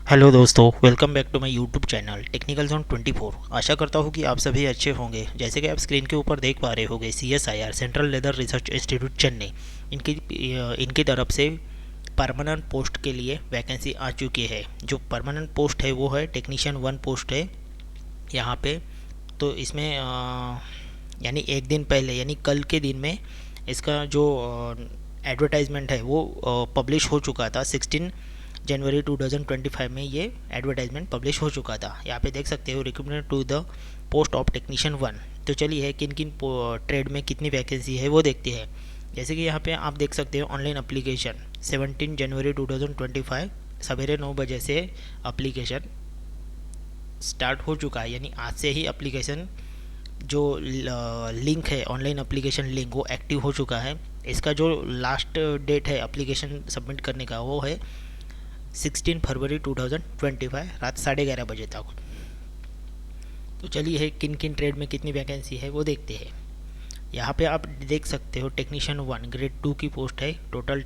Hello दोस्तों, welcome back to my YouTube channel technical zone 24। आशा करता हूँ कि आप सभी अच्छे होंगे। जैसे कि आप स्क्रीन के ऊपर देख पा रहे होंगे, CSIR central leather research institute Chennai इनकी तरफ से परमानेंट पोस्ट के लिए वैकेंसी आ चुकी है। जो परमानेंट पोस्ट है वो है टेक्नीशियन 1 पोस्ट है यहाँ पे। तो इसमें यानी एक दिन पहले यानी कल के दिन में इसका जो एडवर्टाइजमेंट है वो पब्लिश हो चुका था। 16 जनवरी 2025 में ये एडवर्टाइजमेंट पब्लिश हो चुका था। यहाँ पे देख सकते हो, recruitment to the post of technician 1। तो चलिए किन किन ट्रेड में कितनी वैकेंसी है वो देखते हैं। जैसे कि यहाँ पे आप देख सकते हो, ऑनलाइन अप्लीकेशन 17 जनवरी 2025 सवेरे 9 बजे से अप्लीकेशन स्टार्ट हो चुका है। यानी आज से ही अप्लीकेशन जो लिंक है, ऑनलाइन अप्लीकेशन लिंक, वो एक्टिव हो चुका है। इसका जो लास्ट डेट है एप्लीकेशन सबमिट करने का वो है 16 फरवरी 2025 रात 11:30 बजे तक। तो चलिए किन किन ट्रेड में कितनी वैकेंसी है वो देखते हैं। यहाँ पे आप देख सकते हो, टेक्नीशियन 1 ग्रेड 2 की पोस्ट है। टोटल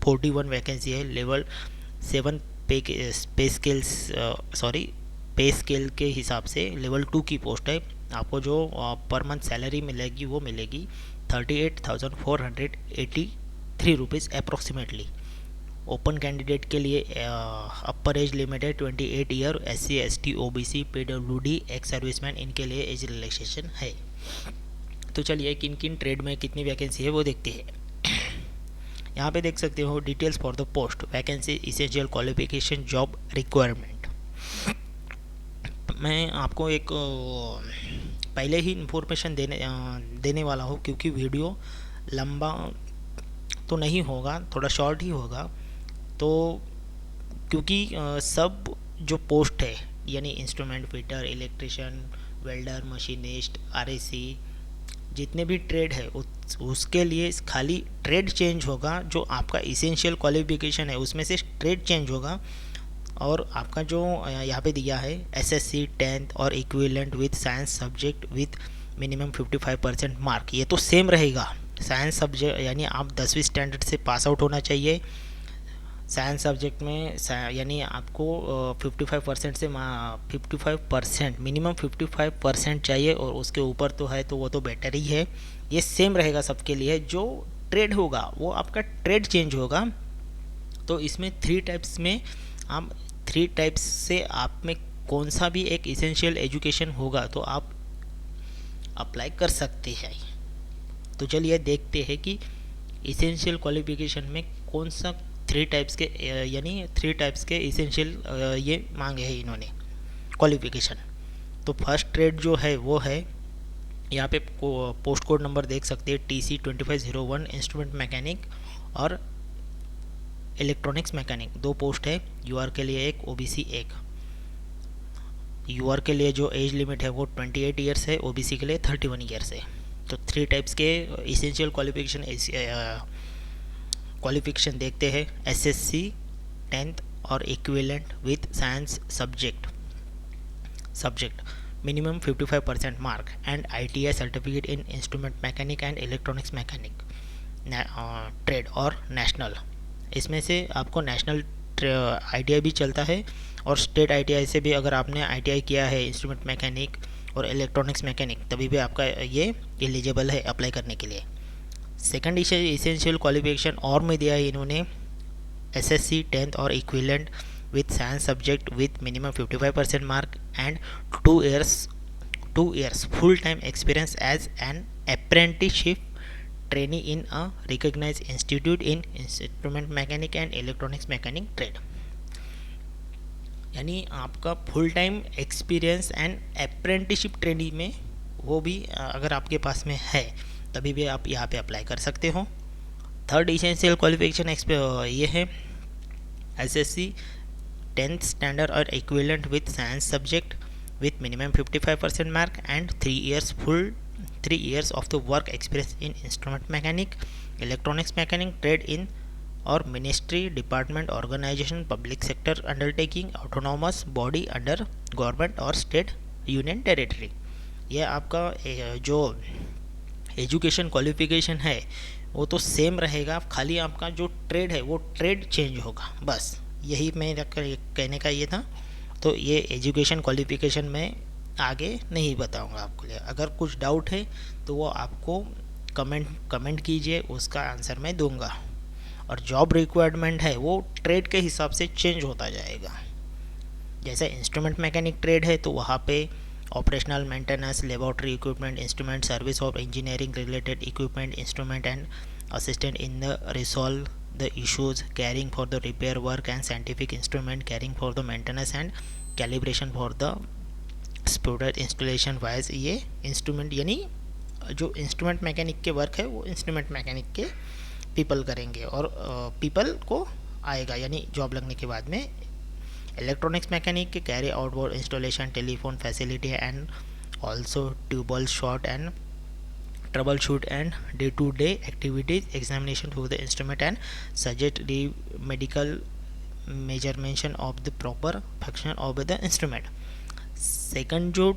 41 वैकेंसी है। लेवल 7 पे स्केल के हिसाब से लेवल 2 की पोस्ट है। आपको जो पर मंथ सैलरी मिलेगी वो मिलेगी 38,483 रुपीज़ अप्रोक्सीमेटली। ओपन कैंडिडेट के लिए अपर एज लिमिट है 28 year. SC ST OBC PWD ex serviceman, इनके लिए एज रिलैक्सेशन है। तो चलिए किन किन ट्रेड में कितनी वैकेंसी है वो देखते हैं। यहाँ पे देख सकते हो, details for the post, vacancy, essential qualification, job requirement. मैं आपको एक पहले ही इन्फॉर्मेशन देने वाला हूँ, क्योंकि वीडियो लंबा तो नहीं होगा, थोड़ा शॉर्ट ही होगा। तो क्योंकि सब जो पोस्ट है यानी instrument fitter, electrician, welder, machinist, RAC, जितने भी ट्रेड है उसके लिए खाली ट्रेड चेंज होगा। जो आपका इसेंशियल क्वालिफिकेशन है उसमें से ट्रेड चेंज होगा। और आपका जो यहाँ पे दिया है SSC 10th और equivalent with science subject with minimum 55% mark, ये तो सेम रहेगा। साइंस सब्जेक्ट यानी आप 10वीं स्टैंडर्ड से पास आउट होना चाहिए साइंस सब्जेक्ट में, यानी आपको 55% से 55% मिनिमम 55% चाहिए। और उसके ऊपर तो है तो वो तो बेटर ही है। ये सेम रहेगा सबके लिए। जो ट्रेड होगा वो आपका ट्रेड चेंज होगा। तो इसमें 3 टाइप्स में आप 3 टाइप्स से आप में कौन सा भी एक इसेंशियल एजुकेशन होगा तो आप अप्लाई कर सकते हैं। तो चलिए देखते हैं कि इसेंशियल क्वालिफिकेशन में कौन सा 3 टाइप्स के यानी 3 टाइप्स के इसेंशियल ये मांगे हैं इन्होंने क्वालिफिकेशन। तो फर्स्ट ट्रेड जो है वो है, यहाँ पे पोस्ट कोड नंबर देख सकते हैं, TC 2501 इंस्ट्रूमेंट मैकेनिक और इलेक्ट्रॉनिक्स मैकेनिक। 2 पोस्ट है, UR के लिए 1, OBC 1। UR के लिए जो एज लिमिट है वो 28 ईयर्स है, OBC के लिए 31 ईयर्स है। तो 3 टाइप्स के इसेंशियल क्वालिफिकेशन देखते हैं। SSC 10th और equivalent with science subject minimum 55% mark and ITI certificate in instrument mechanic and electronics mechanic trade और नेशनल। इसमें से आपको नेशनल ITI भी चलता है और स्टेट ITI से भी, अगर आपने ITI किया है इंस्ट्रूमेंट मैकेनिक और इलेक्ट्रॉनिक्स मैकेनिक, तभी भी आपका ये एलिजिबल है अप्लाई करने के लिए। सेकंड इसेंशियल क्वालिफिकेशन और में दिया है इन्होंने SSC 10th और equivalent with science subject with minimum 55% mark and 2 years full time experience as an apprenticeship trainee in a recognised institute in instrument mechanic and electronics mechanic trade. यानी आपका full time experience and apprenticeship training में वो भी अगर आपके पास में है तभी भी आप यहाँ पे अप्लाई कर सकते हो। थर्ड इसेंशियल क्वालिफिकेशन ये है SSC 10th स्टैंडर्ड और equivalent with science subject with minimum 55% mark and 3 years of the work experience in instrument mechanic, electronics mechanic trade in और ministry, department, organisation, public sector undertaking, autonomous body under government और state union territory. यह आपका जो education qualification है वो तो same रहेगा, खाली आपका जो ट्रेड है वो ट्रेड चेंज होगा बस। यही मेरा कहने का ये था। तो ये एजुकेशन क्वालिफिकेशन में आगे नहीं बताऊंगा आपको लिए। अगर कुछ डाउट है तो वो आपको कमेंट कीजिए, उसका आंसर मैं दूंगा। और जॉब रिक्वायरमेंट है वो ट्रेड के हिसाब से चेंज होता जाएगा। जैसे इंस्ट्रूमेंट मैकेनिक ट्रेड है तो वहाँ पे operational maintenance, laboratory equipment, instrument, service of engineering related equipment, instrument and assistant in the resolve the issues, caring for the repair work and scientific instrument, caring for the maintenance and calibration for the स्पूडर installation wise. ये instrument यानी जो instrument mechanic के work है वो instrument mechanic के people करेंगे और पीपल को आएगा यानी जॉब लगने के बाद में। इलेक्ट्रॉनिक्स मैकेनिक के carry outboard installation, telephone facility and also trouble shoot and troubleshoot and day-to-day activities, examination of the instrument and suggest the medical measurement of the proper function of the instrument। Second जो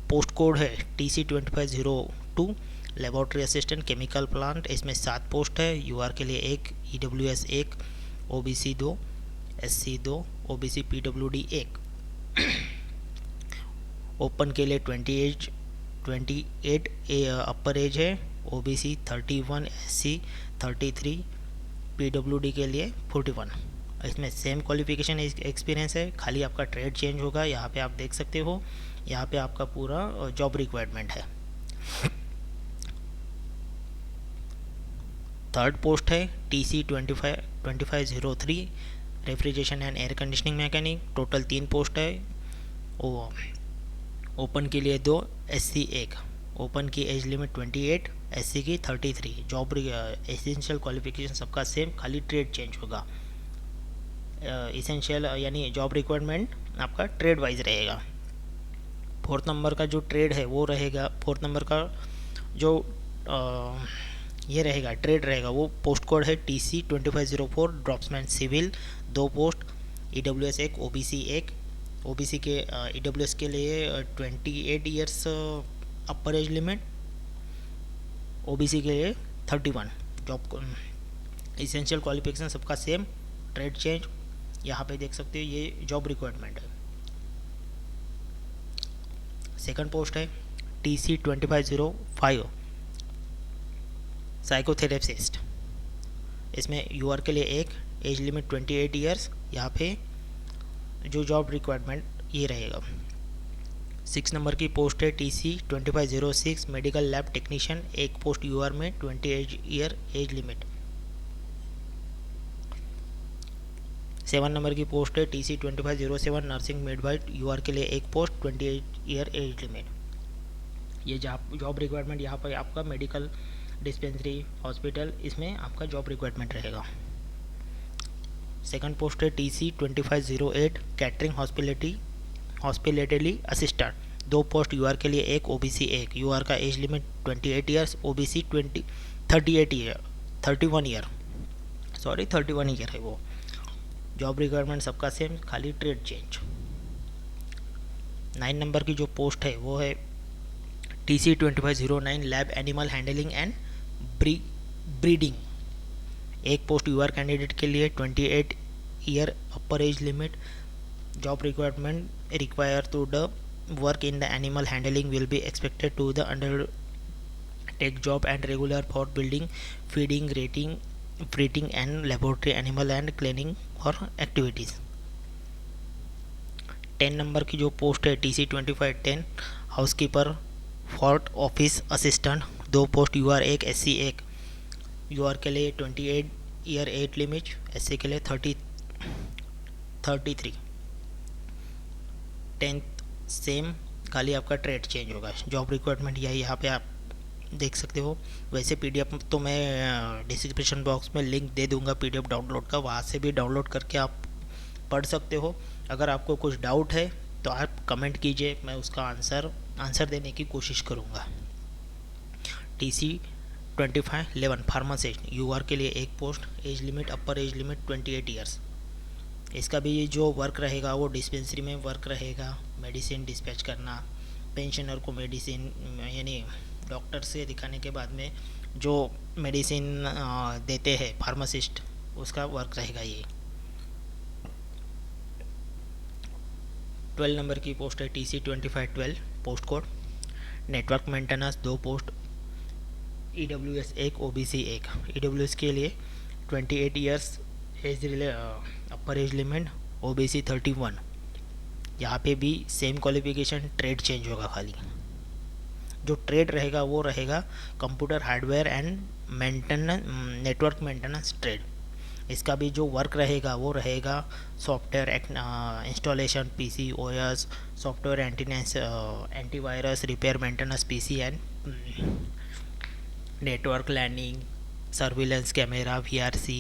post code है TC2502 laboratory assistant chemical plant, इसमें 7 post है। यूआर के लिए 1, EWS 1, OBC 2, SC 2, OBC PWD 1। Open के लिए 28 अपर as है, OBC 31, SC 33, PWD के लिए 41। इसमें सेम क्वालिफिकेशन एक्सपीरियंस है, खाली आपका ट्रेड चेंज होगा। यहाँ पे आप देख सकते हो, यहाँ पे आपका पूरा जॉब रिक्वायरमेंट है। थर्ड पोस्ट है TC2503 refrigeration and air conditioning mechanic, total 3 post है। ओपन के लिए 2, SC 1। ओपन की एज लिमिट 28, SC की 33। जॉब एसेंशियल क्वालिफिकेशन सबका सेम, खाली ट्रेड चेंज होगा। इसेंशियल यानी जॉब रिक्वायरमेंट आपका ट्रेड वाइज रहेगा। फोर्थ नंबर का जो ट्रेड है वो रहेगा, फोर्थ नंबर का जो ये रहेगा ट्रेड रहेगा वो पोस्ट कोड है TC2504 draughtsman civil, 2 post, EWS 1, OBC 1। OBC के EWS के लिए 28 ईयर्स अपर एज लिमिट, OBC के लिए 31। जॉब इसेंशियल क्वालिफिकेशन सबका सेम, ट्रेड चेंज। यहाँ पे देख सकते हो ये जॉब रिक्वायरमेंट है। सेकंड पोस्ट है TC2505 साइकोथेरेपिस्ट, इसमें यूआर के लिए 1, एज लिमिट 28 ईयर्स। यहाँ पे जो जॉब रिक्वायरमेंट ये रहेगा। 6 नंबर की पोस्ट है TC2506 medical lab technician, 1 post UR में 28 ईयर एज लिमिट। 7 नंबर की पोस्ट है TC2507 नर्सिंग मिडवाइफ, यूआर के लिए 1 पोस्ट 28 ईयर एज लिमिट। ये जॉब रिक्वायरमेंट यहाँ पर आपका मेडिकल डिस्पेंसरी हॉस्पिटल, इसमें आपका जॉब रिक्वायरमेंट रहेगा। सेकंड पोस्ट है TC2508 catering hospitality assistant, 2 post UR के लिए 1, OBC 1। यूआर का age limit 28 years, OBC 31 year है वो। जॉब रिक्वायरमेंट सबका सेम, खाली ट्रेड चेंज। 9 नंबर की जो पोस्ट है वो है TC2509 lab animal handling and breeding, 1 post UR candidate के लिए 28 year upper age limit. Job requirement require to the work in the animal handling will be expected to the undertake job and regular for building, feeding, breeding and laboratory animal and cleaning और activities. 10 नंबर की जो post है TC2510 housekeeper fort office assistant, 2 post UR 1, SC 1। UR के लिए 28 year age limit, SC के लिए 33। 10th same, खाली आपका ट्रेड चेंज होगा। जॉब रिक्वायरमेंट यही यहाँ पे आप देख सकते हो। वैसे PDF तो मैं डिस्क्रिप्शन बॉक्स में लिंक दे दूंगा PDF डाउनलोड का, वहाँ से भी डाउनलोड करके आप पढ़ सकते हो। अगर आपको कुछ डाउट है तो आप कमेंट कीजिए, मैं उसका आंसर देने की कोशिश करूँगा। TC2511 फार्मासिस्ट, यूआर के लिए 1 post, age limit upper age limit 28 years. इसका भी जो वर्क रहेगा वो डिस्पेंसरी में वर्क रहेगा, मेडिसिन डिस्पैच करना, पेंशनर को मेडिसिन यानी डॉक्टर से दिखाने के बाद में जो मेडिसिन देते हैं फार्मासिस्ट, उसका वर्क रहेगा ये। 12 नंबर की पोस्ट है TC2512 post code. Network maintenance 2 post, EWS 1, OBC 1। EWS के लिए 28 years age upper age limit, OBC 31। यहाँ पे भी सेम क्वालिफिकेशन, ट्रेड चेंज होगा खाली। जो ट्रेड रहेगा वो रहेगा computer hardware and maintenance, network maintenance trade. इसका भी जो वर्क रहेगा वो रहेगा software installation, PC OS, software antivirus, repair maintenance PC and network landing, surveillance camera, VRC,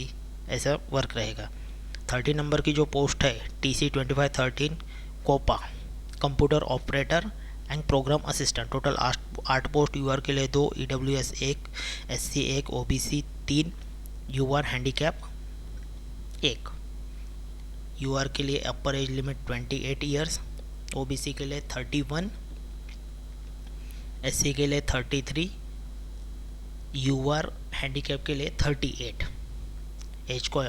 ऐसा वर्क रहेगा। 30 नंबर की जो पोस्ट है TC2513 COPA, computer operator and program assistant. Total 8 post. UR के लिए 2, EWS 1, SC 1, OBC 3, UR handicap 1। UR के लिए upper age limit 28 years, OBC के लिए 31, SC के लिए 33, यूआर हैंडीकैप के लिए 38। एज को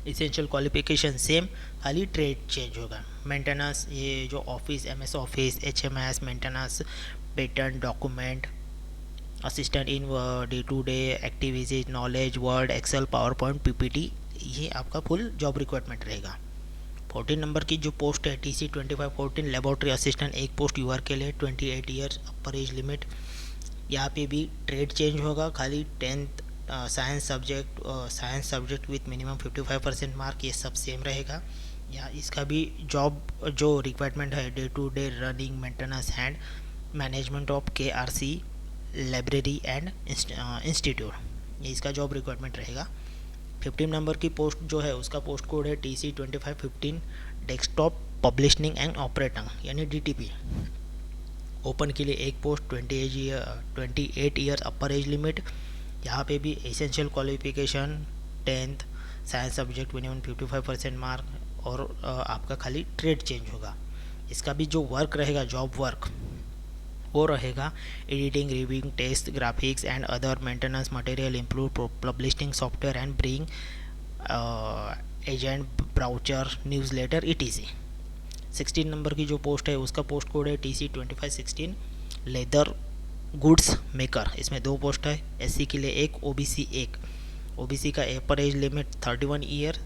इसेंशियल क्वालिफिकेशन सेम, खाली ट्रेड चेंज होगा। मेंटेनेंस, ये जो office, MS office, HMS maintenance, patent, document assistant in day to day activities, knowledge, word, excel, PowerPoint, PPT, ये आपका फुल जॉब रिक्वायरमेंट रहेगा। 14 नंबर की जो पोस्ट है TC2514 लेबोरेटरी असिस्टेंट, एक पोस्ट। यूआर के लिए 28 ईयर्स अपर एज लिमिट। यहाँ पे भी ट्रेड चेंज होगा, खाली 10th science subject with minimum 55% mark, ये सब सेम रहेगा। या इसका भी जॉब जो रिक्वायरमेंट है, day to day running maintenance and management of KRC library and institute, ये इसका जॉब रिक्वायरमेंट रहेगा। 15 नंबर की पोस्ट जो है उसका पोस्ट कोड है TC2515 desktop publishing and operating यानी DTP। ओपन के लिए एक post, 28 year upper age limit. यहाँ पे भी essential qualification 10th science subject minimum 55% mark, और आपका खाली ट्रेड चेंज होगा। इसका भी जो वर्क रहेगा, जॉब वर्क, वो रहेगा editing, reviewing, test, graphics and other maintenance material, improve publishing software and bring agent, brochure, newsletter, ETC। 16 number की जो पोस्ट है उसका पोस्ट कोड है TC2516 लेदर गुड्स मेकर। इसमें 2 पोस्ट है, SC के लिए 1, OBC 1। OBC का अपर एज लिमिट 31 ईयर,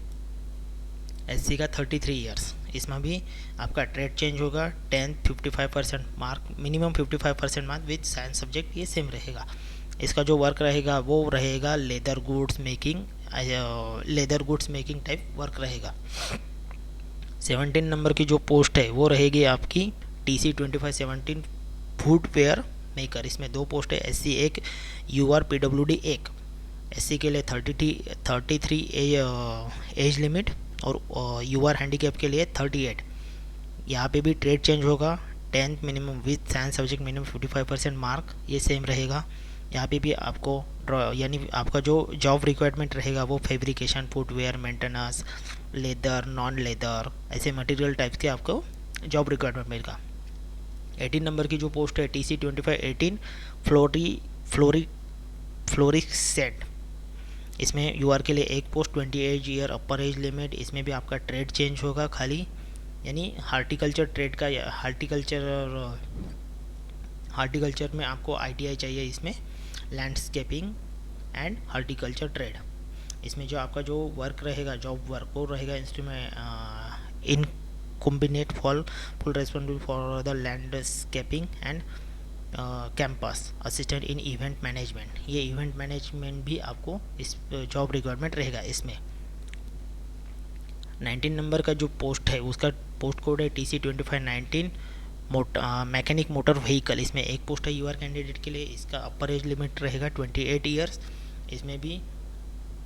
SC का 33 ईयर्स। इसमें भी आपका ट्रेड चेंज होगा, 10th 55% mark, minimum 55% mark with science subject, ये सेम रहेगा। इसका जो वर्क रहेगा वो रहेगा leather goods making type work रहेगा। 17 नंबर की जो पोस्ट है वो रहेगी आपकी TC2517 फूडवेयर मेकर। इसमें 2 पोस्ट है, SC 1, UR PWD 1। SC के लिए 33 एज लिमिट और UR हैंडीकैप के लिए 38। यहाँ पे भी ट्रेड चेंज होगा, 10th minimum with science subject minimum 55% mark, ये सेम रहेगा। यहाँ पे भी आपको यानी आपका जो जॉब रिक्वायरमेंट रहेगा वो fabrication, footwear, maintenance, leather, non leather, ऐसे मटेरियल टाइप्स के आपको जॉब रिक्वायरमेंट मिलेगा। 18 नंबर की जो पोस्ट है TC2518 फ्लोरिक सेट। इसमें यूआर के लिए एक post, 28 year upper age limit. इसमें भी आपका ट्रेड चेंज होगा खाली, यानी हार्टिकल्चर ट्रेड का, हार्टिकल्चर में आपको ITI चाहिए। इसमें लैंडस्केपिंग एंड हार्टिकल्चर ट्रेड। इसमें जो आपका जो वर्क रहेगा, जॉब वर्क, वो रहेगा instrument in कॉम्बिनेट full responsible for the landscaping and campus assistant in event management. ये इवेंट मैनेजमेंट भी आपको इस जॉब रिक्वायरमेंट रहेगा। इसमें 19 नंबर का जो पोस्ट है उसका पोस्ट कोड है TC2519 मैकेनिक मोटर व्हीकल। इसमें एक पोस्ट है यूआर कैंडिडेट के लिए। इसका अपर एज लिमिट रहेगा 28 ईयर्स। इसमें भी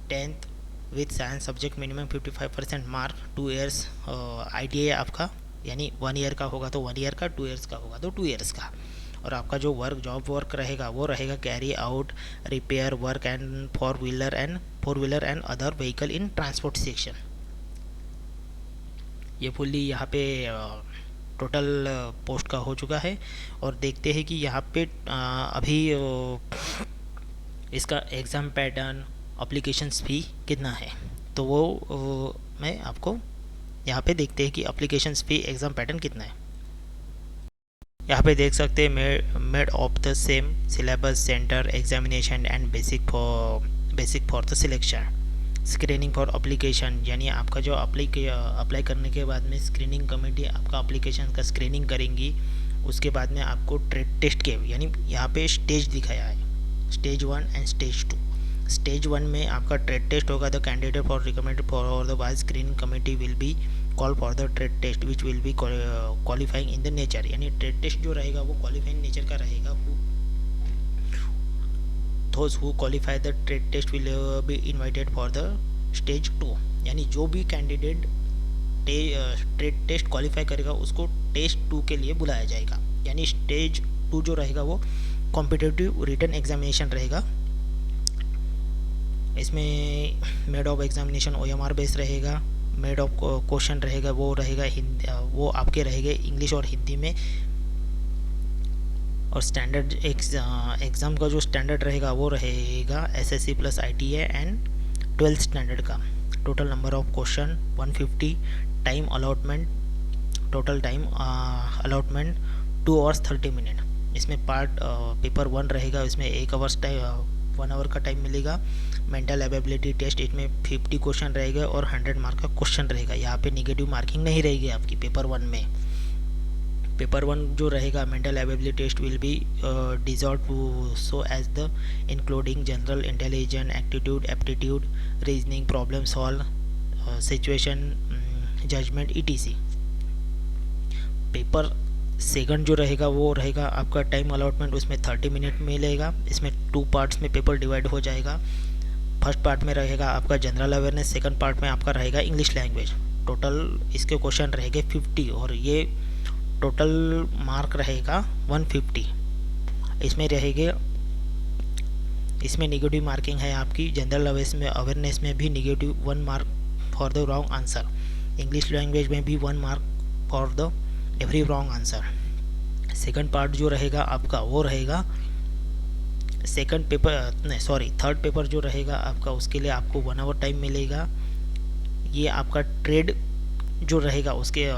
10th with science subject minimum 55% mark, 2 years ITI आपका, यानी 1 ईयर का होगा तो 1 ईयर का, 2 ईयर्स का होगा तो 2 ईयर्स का। और आपका जो वर्क, जॉब वर्क रहेगा वो रहेगा carry out repair work and four wheeler and other vehicle in transport section. ये फुल्ली यहाँ पे टोटल पोस्ट का हो चुका है। और देखते हैं कि यहाँ पे अभी इसका एग्ज़ाम पैटर्न, अप्लीकेशंस फी कितना है, तो वो मैं आपको यहाँ पे देखते हैं कि एप्लीकेशन फ़ी एग्ज़ाम पैटर्न कितना है। यहाँ पे देख सकते हैं made of the same syllabus centre examination and basic for the selection screening for application, यानी आपका जो अप्लाई करने के बाद में स्क्रीनिंग कमेटी आपका अप्लीकेशन का स्क्रीनिंग करेंगी। उसके बाद में आपको ट्रेड टेस्ट के, यानी यहाँ पे स्टेज दिखाया है, स्टेज 1 एंड स्टेज 2। स्टेज 1 में आपका ट्रेड टेस्ट होगा। The candidate for recommended for the wise screening committee will be call for the trade test which will be qualifying in the nature, यानी ट्रेड टेस्ट जो रहेगा वो qualifying nature का रहेगा। Those who qualify the trade test will be invited for the stage 2, यानी जो भी candidate trade test qualify करेगा उसको टेस्ट 2 के लिए बुलाया जाएगा। यानी स्टेज 2 जो रहेगा वो कॉम्पिटिटिव रिटन एग्जामिनेशन रहेगा। इसमें made of examination OMR base रहेगा। मेड ऑफ क्वेश्चन रहेगा वो रहेगा हिंदी, वो आपके रहेंगे इंग्लिश और हिंदी में। और स्टैंडर्ड एग्ज़ाम का जो स्टैंडर्ड रहेगा वो रहेगा SSC plus ITA and 12th standard का। Total number of question 150। Time allotment, total time allotment 2 hours 30 minutes। इसमें पार्ट पेपर 1 रहेगा, इसमें 1 hour का टाइम मिलेगा। मेंटल एबिलिटी टेस्ट, इसमें 50 क्वेश्चन रहेगा और 100 मार्क का क्वेश्चन रहेगा। यहाँ पे नेगेटिव मार्किंग नहीं रहेगी आपकी पेपर 1 में। पेपर 1 जो रहेगा mental ability test will be dissolve to so as the including general intelligence, aptitude, reasoning, problem solve, situation judgement ETC। Paper second जो रहेगा वो रहेगा आपका टाइम अलॉटमेंट, उसमें 30 मिनट मिलेगा। इसमें 2 पार्ट्स में पेपर डिवाइड हो जाएगा। फर्स्ट पार्ट में रहेगा आपका जनरल अवेयरनेस, सेकंड पार्ट में आपका रहेगा इंग्लिश लैंग्वेज। टोटल इसके क्वेश्चन रहेंगे 50 और ये टोटल मार्क रहेगा 150। इसमें रहेंगे, इसमें नेगेटिव मार्किंग है आपकी। जनरल अवेयरनेस में भी negative 1 mark for the wrong answer. English language में भी 1 mark for the every wrong answer. Second part जो रहेगा आपका वो रहेगा थर्ड पेपर जो रहेगा आपका, उसके लिए आपको 1 hour टाइम मिलेगा। ये आपका ट्रेड जो रहेगा उसके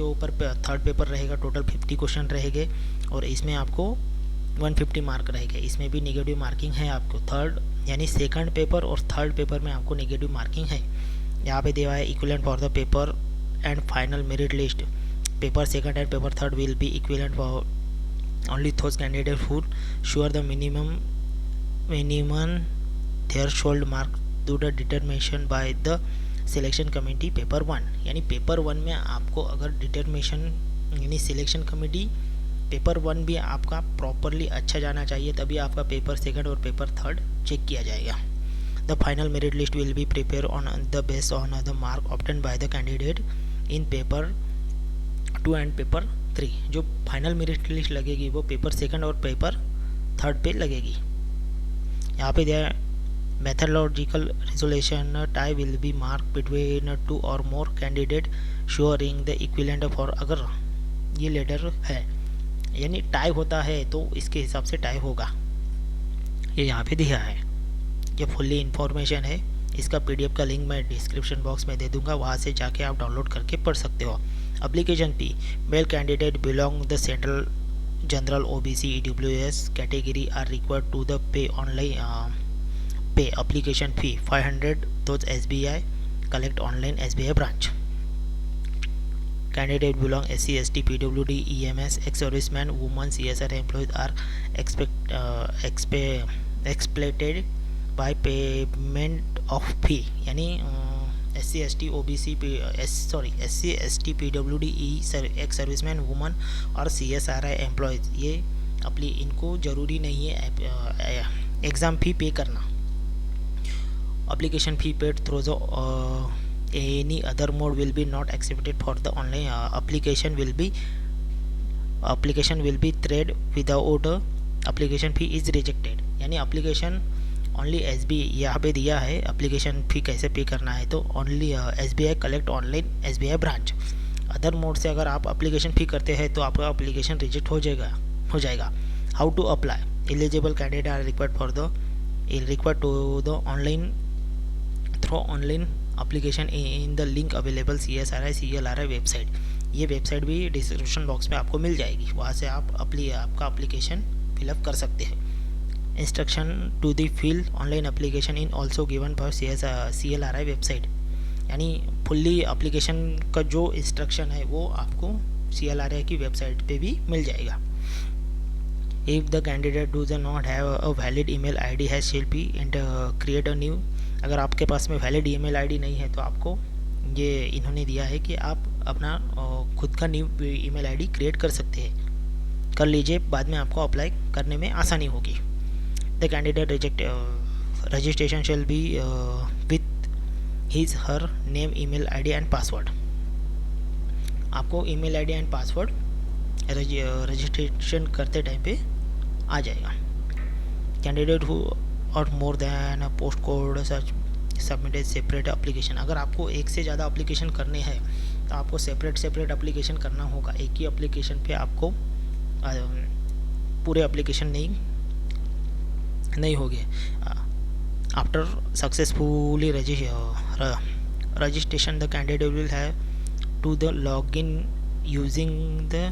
ऊपर थर्ड पेपर रहेगा। टोटल 50 क्वेश्चन रहेंगे और इसमें आपको 150 मार्क रहेंगे। इसमें भी नेगेटिव मार्किंग है आपको। थर्ड यानी सेकंड पेपर और थर्ड पेपर में आपको नेगेटिव मार्किंग है। यहाँ पे दिया है equivalent for the paper and final merit list. Paper second and paper third will be equivalent for only those candidates who sure the minimum threshold mark to the determination by the selection committee paper 1। यानी paper 1 में आपको अगर determination यानी selection committee paper 1 भी आपका properly अच्छा जाना चाहिए, तभी आपका पेपर सेकंड और पेपर थर्ड चेक किया जाएगा। The final merit list will be prepare on the base on the mark obtain by the candidate in paper 2 and paper 3। जो फाइनल मेरिट लिस्ट लगेगी वो पेपर सेकंड और paper third पे लगेगी। यहाँ पे दिया methodological resolution tie will be marked between 2 or more candidate showing the equivalent for। अगर ये लेटर है यानी टाई होता है तो इसके हिसाब से टाई होगा। ये यहाँ पे दिया है, ये फुल्ली इन्फॉर्मेशन है। इसका PDF का लिंक मैं डिस्क्रिप्शन बॉक्स में दे दूंगा, वहाँ से जाके आप डाउनलोड करके पढ़ सकते हो। Application fee, male candidate belong the central general OBC EWS category are required to the pay online pay application fee 500 those SBI collect online SBI branch। candidate belong SC ST PWD EMS ex-serviceman women CSR employees are exploited by payment of fee। यानी SC ST OBC SC ST PWD ex serviceman woman और CSRI employees ये इनको ज़रूरी नहीं है exam फी पे करना। application fee paid through the any other mode will be not accepted for the online application will be thread without application fee is rejected। यानी application only SBI यहाँ पे दिया है application fee कैसे पे करना है, तो only SBI collect online SBI branch। Other mode से अगर आप application fee करते हैं तो आपका application रिजेक्ट हो जाएगा। how to apply, eligible candidate are required to the online application in the link available CSRI CLRI website. ये वेबसाइट भी डिस्क्रिप्शन बॉक्स में आपको मिल जाएगी, वहाँ से आप आपका एप्लीकेशन फिलअप कर सकते हैं। Instruction to the fill online application in also given for CLRI website, यानी फुल्ली एप्लीकेशन का जो इंस्ट्रक्शन है वो आपको CLRI की वेबसाइट पे भी मिल जाएगा। If the candidate does not have a valid email ID has shall be and create a new, अगर आपके पास में वैलिड ईमेल आईडी नहीं है तो आपको ये इन्होंने दिया है कि आप अपना खुद का न्यू ईमेल आईडी क्रिएट कर सकते हैं, कर लीजिए, बाद में आपको अप्लाई करने में आसानी होगी। The candidate registration shall be with his her name email ID and password. आपको email ID and password registration करते टाइम पे आ जाएगा। कैंडिडेट हु और more than a post code such submitted separate application, अगर आपको एक से ज़्यादा एप्लीकेशन करने हैं तो आपको सेपरेट एप्लीकेशन करना होगा। एक ही एप्लीकेशन पे आपको पूरे एप्लीकेशन नहीं होंगे। After successfully registration the candidate will have to the log in using the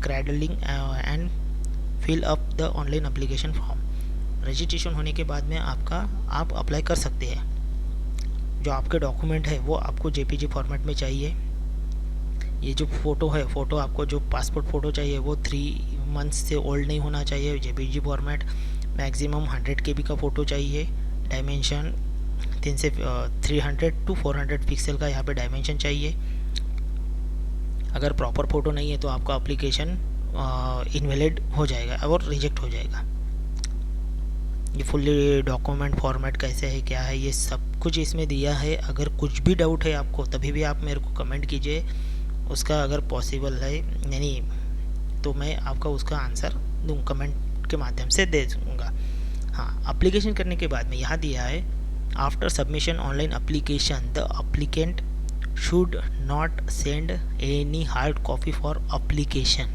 क्रैडलिंग and fill up the online application form. Registration होने के बाद में आप अप्लाई कर सकते हैं। जो आपके डॉक्यूमेंट है वो आपको JPG फॉर्मेट में चाहिए। ये जो फ़ोटो है, फ़ोटो आपको जो पासपोर्ट फ़ोटो चाहिए वो 3 मंथ्स से ओल्ड नहीं होना चाहिए। JPG फॉर्मेट मैक्सिमम 100 KB का फ़ोटो चाहिए। डायमेंशन 300 to 400 पिक्सल का यहाँ पे डायमेंशन चाहिए। अगर प्रॉपर फ़ोटो नहीं है तो आपका एप्लीकेशन इनवैलिड हो जाएगा और रिजेक्ट हो जाएगा। ये फुल्ली डॉक्यूमेंट फॉर्मेट कैसे है, क्या है, ये सब कुछ इसमें दिया है। अगर कुछ भी डाउट है आपको तभी भी आप मेरे को कमेंट कीजिए, उसका अगर पॉसिबल है यानी तो मैं आपका उसका आंसर दूँ, कमेंट के माध्यम से दे दूँगा। हाँ, एप्लीकेशन करने के बाद में यहाँ दिया है after submission online application the applicant should not send any hard copy for application,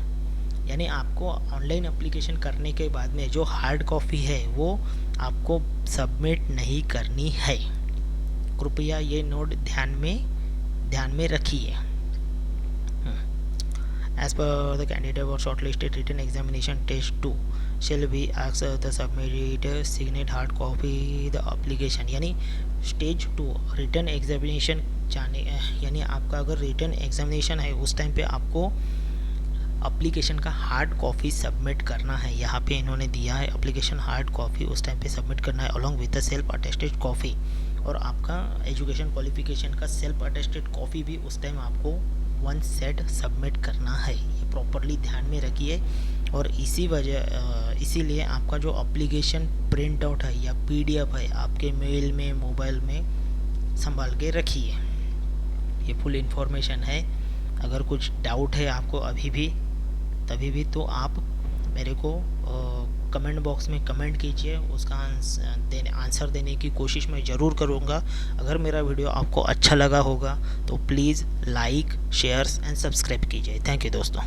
यानी आपको ऑनलाइन एप्लीकेशन करने के बाद में जो हार्ड कॉपी है वो आपको सबमिट नहीं करनी है। कृपया ये नोट ध्यान में रखिए। As per the candidate was shortlisted, written examination test 2 shall be asked the submitted signed hard copy the application, यानी स्टेज 2 रिटन एग्जामिनेशन यानी आपका अगर रिटन एग्जामिनेशन है उस टाइम पे आपको एप्लीकेशन का हार्ड कॉपी सबमिट करना है। यहाँ पे इन्होंने दिया है एप्लीकेशन हार्ड कॉपी उस टाइम पे सबमिट करना है along with the self attested copy, और आपका एजुकेशन क्वालिफिकेशन का सेल्फ अटेस्टेड कॉपी भी उस टाइम आपको 1 सेट सबमिट करना है। ये प्रॉपरली ध्यान में रखिए, और इसीलिए आपका जो एप्लीकेशन प्रिंट आउट है या PDF है आपके मेल में मोबाइल में संभाल के रखिए। ये फुल इन्फॉर्मेशन है। अगर कुछ डाउट है आपको तभी भी तो आप मेरे को कमेंट बॉक्स में कमेंट कीजिए, उसका आंसर देने की कोशिश मैं ज़रूर करूँगा। अगर मेरा वीडियो आपको अच्छा लगा होगा तो please like, shares and subscribe कीजिए। थैंक यू दोस्तों।